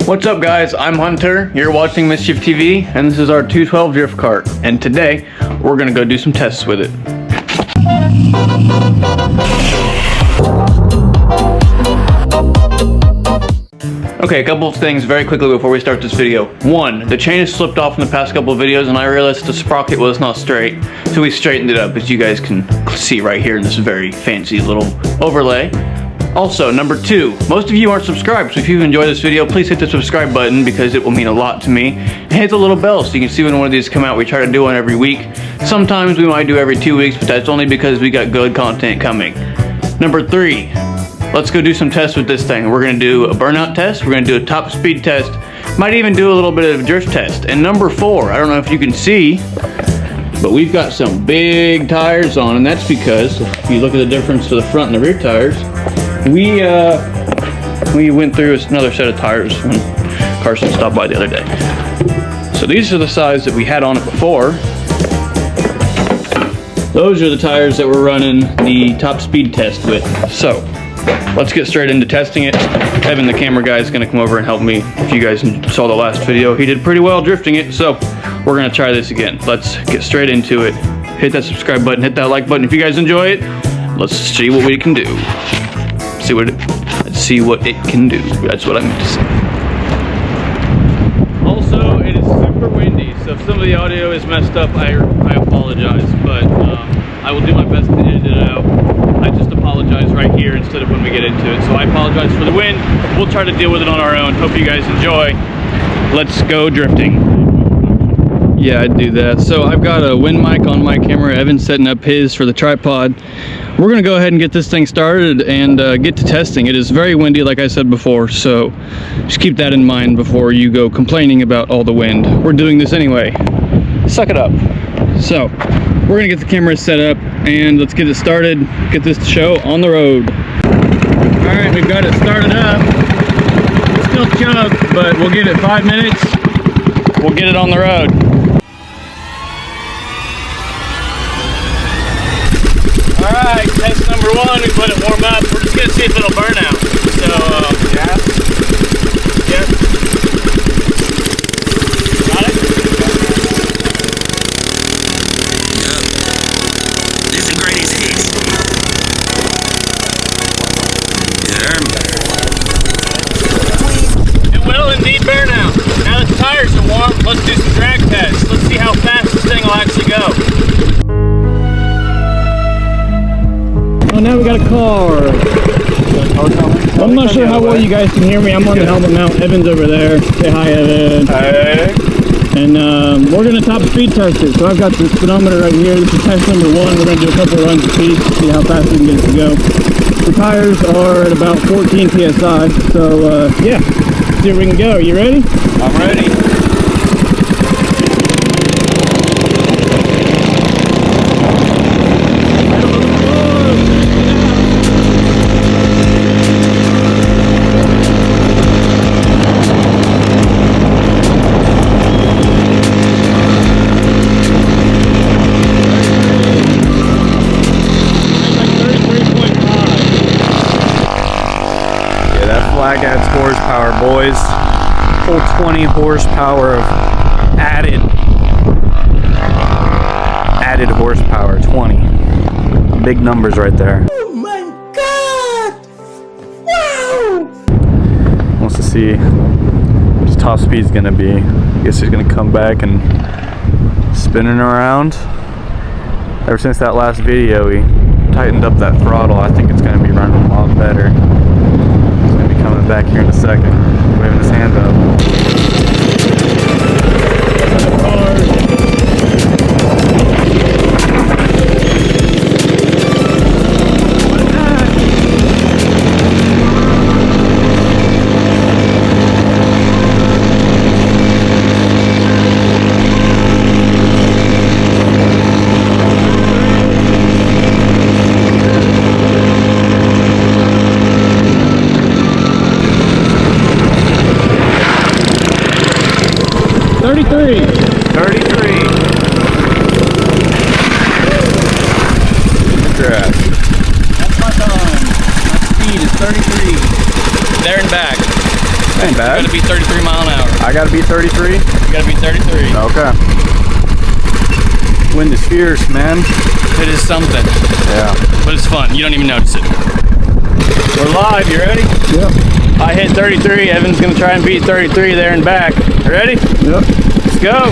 What's up guys, I'm Hunter, you're watching Mischief TV, and this is our 212 Drift Kart, and today we're gonna go do some tests with it. Okay, a couple of things very quickly before we start this video. One, the chain has slipped off in the past couple of videos and I realized the sprocket was not straight, so we straightened it up, as you guys can see right here in this very fancy little overlay. Also, number two, most of you aren't subscribed, so if you enjoy this video, please hit the subscribe button because it will mean a lot to me. And hit the little bell so you can see when one of these come out. We try to do one every week. Sometimes we might do every 2 weeks, but that's only because we got good content coming. Number three, let's go do some tests with this thing. We're gonna do a burnout test, we're gonna do a top speed test, might even do a little bit of a drift test. And number four, I don't know if you can see, but we've got some big tires on, and that's because if you look at the difference to the front and the rear tires, we went through another set of tires when Carson stopped by the other day. So these are the size that we had on it before. Those are the tires that we're running the top speed test with. So let's get straight into testing it. Evan, the camera guy, is gonna come over and help me. If you guys saw the last video, he did pretty well drifting it, so we're gonna try this again. Let's get straight into it. Hit that subscribe button, hit that like button if you guys enjoy it. Let's see what we can do. Let's see what it can do. That's what I meant to say. Also, it is super windy, so if some of the audio is messed up, I apologize, but I will do my best to edit it out. I just apologize right here instead of when we get into it. So I apologize for the wind. We'll try to deal with it on our own. Hope you guys enjoy. Let's go drifting. Yeah, I'd do that. So I've got a wind mic on my camera. Evan's setting up his for the tripod. We're gonna go ahead and get this thing started and get to testing. It is very windy, like I said before, so just keep that in mind before you go complaining about all the wind. We're doing this anyway. Suck it up. So we're gonna get the camera set up and let's get it started, get this show on the road. All right, we've got it started up. It's still chug, but we'll give it 5 minutes. We'll get it on the road. All right, test number one, we let it warm up. We're just gonna see if it'll burn out. So, gas. Yep. Got it? Yep. This is great as it is. It will indeed burn out. Now that the tires are warm, let's do some drag tests. Let's see how fast this thing will actually go. Oh, now we got a car. I'm not sure how well you guys can hear me. I'm on the helmet mount. Evan's over there. Say hi, Evan. Hi. And we're going to top speed test it. So I've got this speedometer right here. This is test number one. We're going to do a couple runs of speed to see how fast we can get it to go. The tires are at about 14 PSI. So yeah, see where we can go. Are you ready? I'm ready. adds horsepower, boys. Full 20 horsepower of added horsepower. 20 big numbers right there. Oh my god! Wow! Wants to see what his top speed is gonna be. I guess he's gonna come back and spinning around. Ever since that last video, he tightened up that throttle. I think it's gonna be running a lot better. Coming back here in a second, waving his hand up. 33. 33. That's my time. My speed is 33. There and back. That ain't bad. You gotta be 33 mile an hour. I gotta be 33? You gotta be 33. Okay. Wind is fierce, man. It is something. Yeah. But it's fun. You don't even notice it. We're live. You ready? Yep. I hit 33. Evan's gonna try and beat 33 there and back. You ready? Yep. Let's go.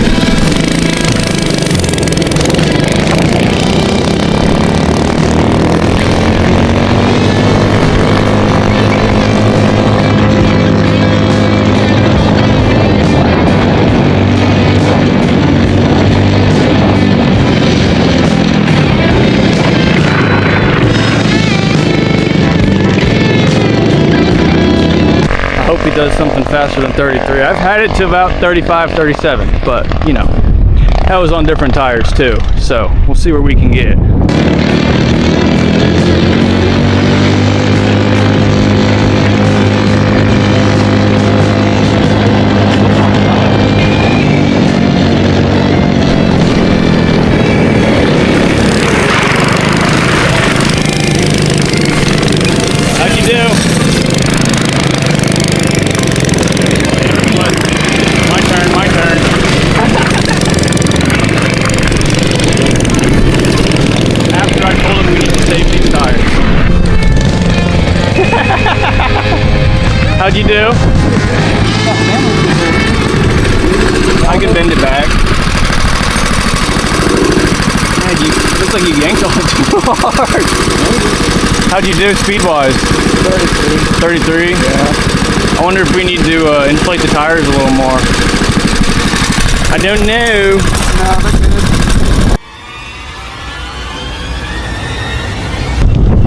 He does something faster than 33. I've had it to about 35, 37, but you know, that was on different tires too. So we'll see where we can get. How'd you do? My turn. After I told him we need to save these tires. How'd you do? I can bend it back. Man, looks like you yanked on it too hard. How'd you do speed-wise? 33. 33? Yeah. I wonder if we need to inflate the tires a little more. I don't know. No, they're good.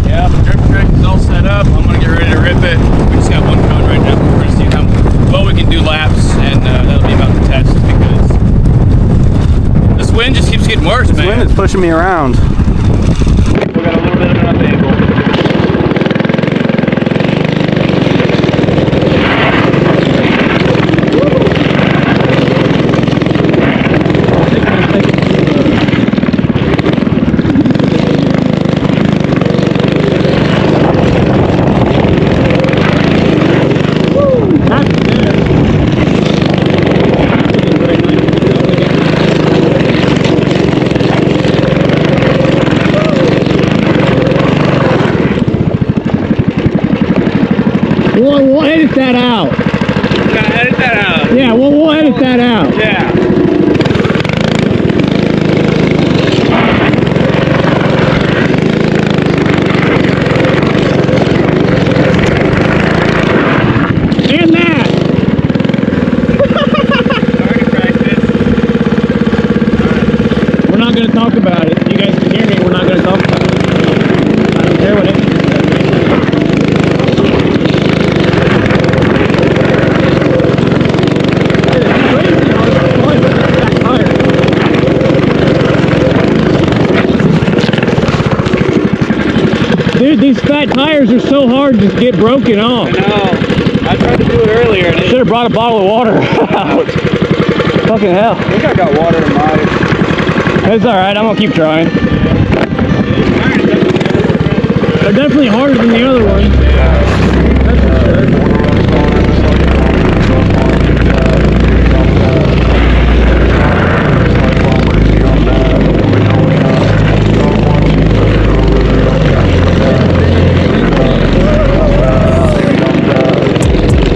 Yeah, the drift track is all set up. I'm gonna get ready to rip it. We just got one cone right now. We're gonna see how well we can do laps, and that'll be about the test because this wind just keeps getting worse, man. This wind is pushing me around. We got a little bit of an up angle. We'll edit that out. Gotta edit that out. Yeah, we'll edit that out. Yeah. And that. Already practiced. We're not going to talk about it. You guys can hear me. We're not going to talk about it. I don't care what it is. Dude, these fat tires are so hard to get broken off. No, I tried to do it earlier. And Should have brought a bottle of water out. Fucking hell. I think I got water in mine. It's alright, I'm gonna keep trying. They're definitely harder than the other ones.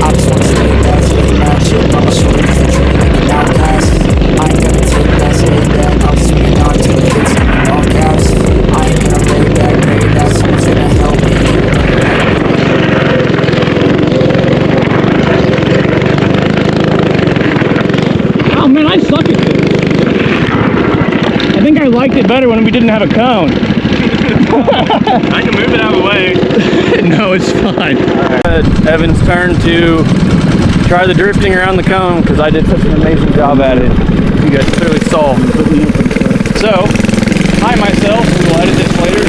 That's for sure. I liked it better when we didn't have a cone. I can move it out of the way. No, it's fine. Evan's turn to try the drifting around the cone because I did such an amazing job at it. You guys clearly saw. So, hi myself, we'll edit this later.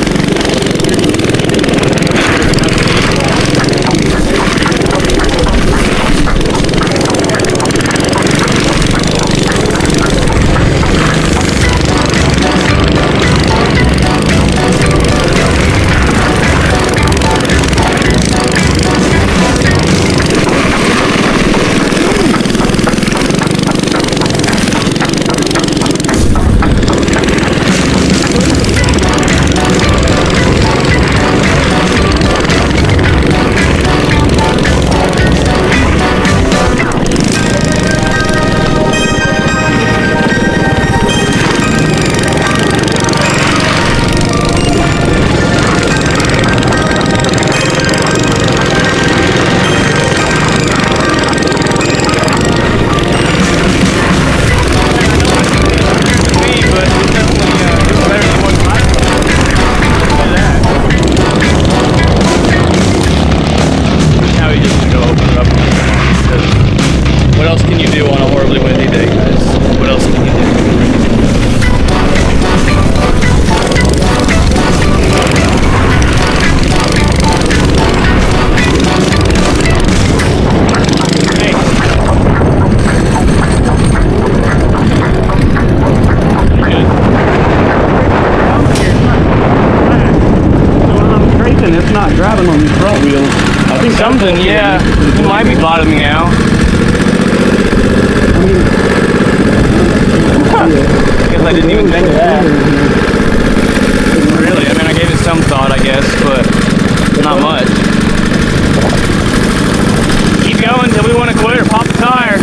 What else can you do on a horribly windy day, guys? What else can you do? It's not driving on these front wheels. I think Something, yeah. It might be bottoming out. I guess I didn't even think of that. Really? I mean, I gave it some thought, I guess, but not much. Keep going until we want to quit or pop the tire.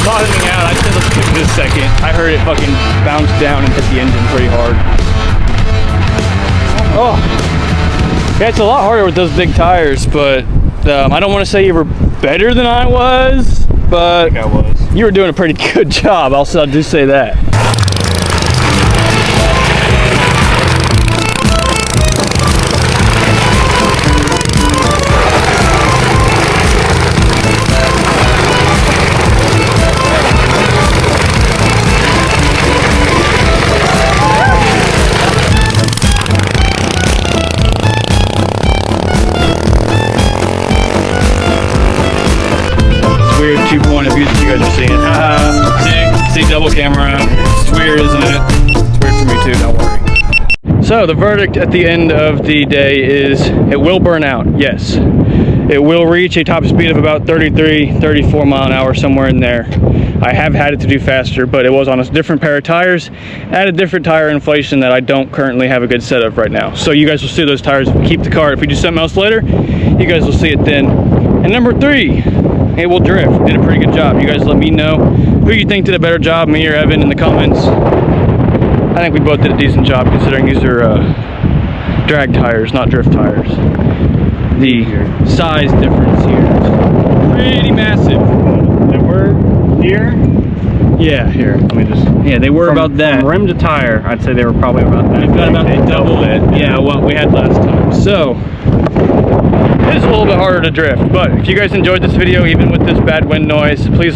Bottoming out. I said let's give it a second. I heard it fucking bounce down and hit the engine pretty hard. Oh, yeah, it's a lot harder with those big tires, but I don't want to say you were better than I was, but I think I was. You were doing a pretty good job. I do say that. Weird 2-point views that you guys are seeing. See double camera. It's weird, isn't it? It's weird for me too, don't worry. So the verdict at the end of the day is it will burn out, yes. It will reach a top speed of about 33, 34 mile an hour, somewhere in there. I have had it to do faster, but it was on a different pair of tires at a different tire inflation that I don't currently have a good set of right now. So you guys will see those tires if we keep the car. If we do something else later, you guys will see it then. And number 3, it will drift. Did a pretty good job. You guys let me know who you think did a better job, me or Evan, in the comments. I think we both did a decent job considering these are drag tires, not drift tires. The size difference here is pretty massive. They were here? Yeah, here. Let me just. Yeah, they were about that. From rim to tire, I'd say they were probably about that. We've got about double it. Yeah, what we had last time. So it is a little bit harder to drift, but if you guys enjoyed this video, even with this bad wind noise, please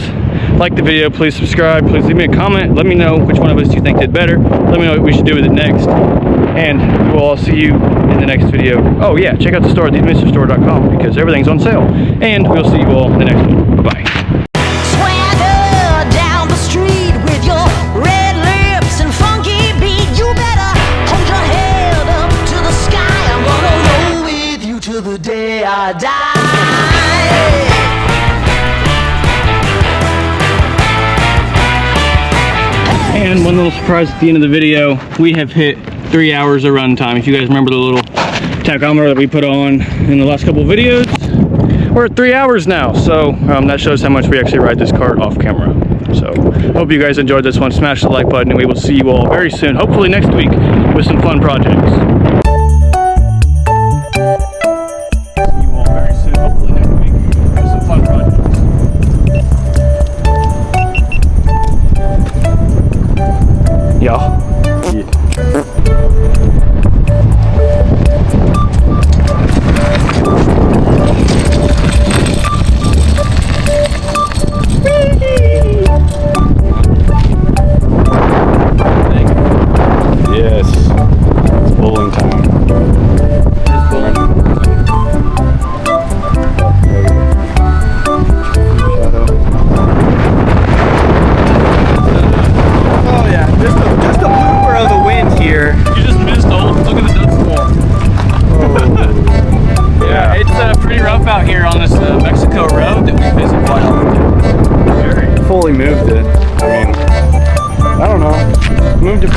like the video, please subscribe, please leave me a comment, let me know which one of us you think did better, let me know what we should do with it next, and we will all see you in the next video. Oh yeah, check out the store at theadventurestore.com because everything's on sale, and we'll see you all in the next one. Bye-bye. The day I die. And one little surprise at the end of the video, we have hit 3 hours of run time. If you guys remember the little tachometer that we put on in the last couple of videos, we're at 3 hours now. So that shows how much we actually ride this cart off camera. So hope you guys enjoyed this one. Smash the like button and we will see you all very soon, hopefully next week, with some fun projects.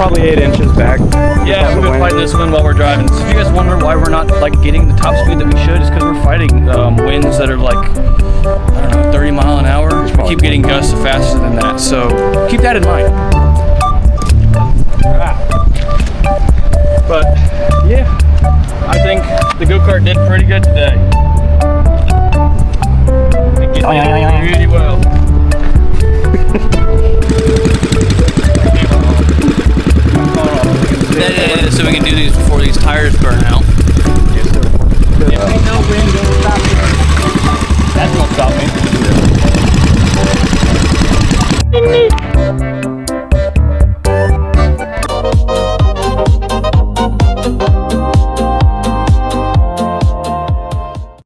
probably 8 inches back. Yeah, we've been fighting this wind while we're driving. So if you guys wonder why we're not like getting the top speed that we should, it's because we're fighting winds that are like, I don't know, 30 mile an hour. We keep getting gusts faster than that, so keep that in mind. But yeah, I think the go-kart did pretty good today. It did really well. So we can do these before these tires burn out. Ain't no wind gonna stop me. That won't stop me.